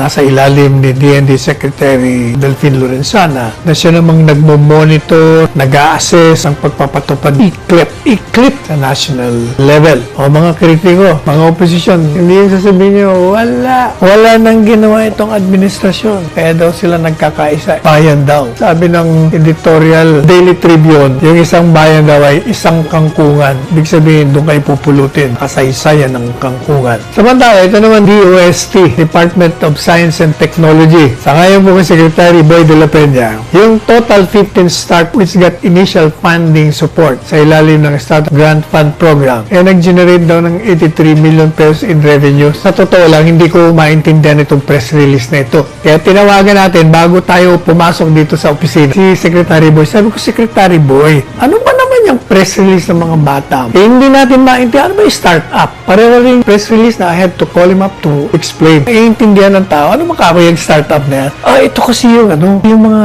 nasa ilalim ni DND Secretary Delfin Lorenzana na siya namang nagmo-monitor, nag-a-assess ang pagpapatupad iklip sa national level. O mga kritiko, mga oposisyon, hindi yung sasabihin nyo, wala nang ginawa itong administrasyon. Kaya daw sila nagkakaisa. Bayan daw. Sabi ng editorial Daily Tribune, yung isang bayan daw ay isang kangkungan. Ibig sabihin, doon kayo pupulutin. Kasaysayan ng kangkungan. Samantala, ito naman DOST, Department of Science and Technology. Sa ngayon po kay Secretary Boy de la Peña, yung total 15 start which got initial funding support sa ilalim ng Startup Grant Fund Program, nag-generate daw ng 83 million pesos in revenue. Sa totoo lang, hindi ko maintindihan itong press release na ito. Kaya tinawagan natin bago tayo pumasok dito sa opisina si Secretary Boy. Sabi ko, Secretary Boy, ano ba naman yung press release ng mga bata? Hindi natin maintindihan. Ano ba yung startup? Pareho rin yung press release na I had to call him up to explain. Iintindihan ng tao, ano makakaya yung startup na yan? Ito kasi yung mga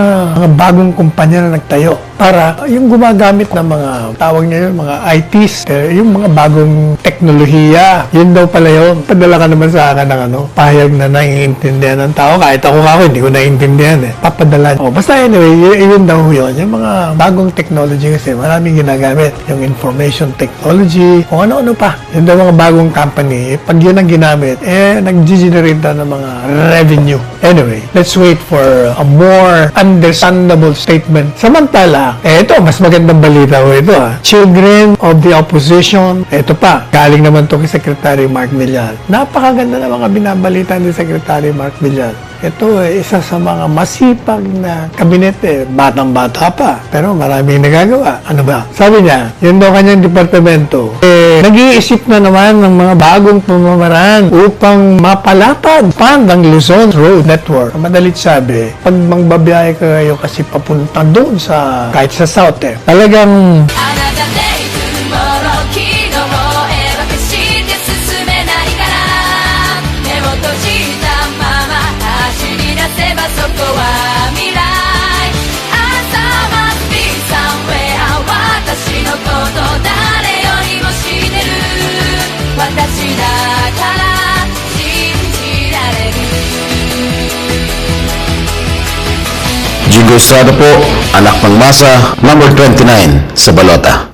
bagong kumpanya na nagtayo para yung gumagamit ng mga tawag niya yun, mga ITs, yung mga bagong teknolohiya. Yun daw pala yun. Padala ka naman sa akin ng pahayag na naiintindihan ng tao. Kahit ako hindi ko naiintindihan Papadala. Basta anyway, yun daw yun. Yung mga bagong technology kasi maraming ginagamit. Yung information technology, kung ano-ano pa. Yun daw mga bagong company. Pag yun ang ginamit, nag-generate na ng mga revenue. Anyway, let's wait for a more understandable statement. Samantala, ito, mas magandang balita ko ito Children of the opposition. Ito pa, galing naman to kay Secretary Mark Villar. Napakaganda na mga binabalita ni Secretary Mark Villar. Ito isa sa mga masipag na kabinete. Batang-bata pa. Pero maraming nagagawa. Ano ba? Sabi niya, yun daw kanyang departamento. Nag-iisip na naman ng mga bagong pamamaraan upang mapalapad ang Luzon Road Network. Madalit sabi, pag mangbabiyahe kayo kasi papunta doon sa, kahit sa south talagang Jigo Estrada po, anak ng masa, number 29 sa Balota.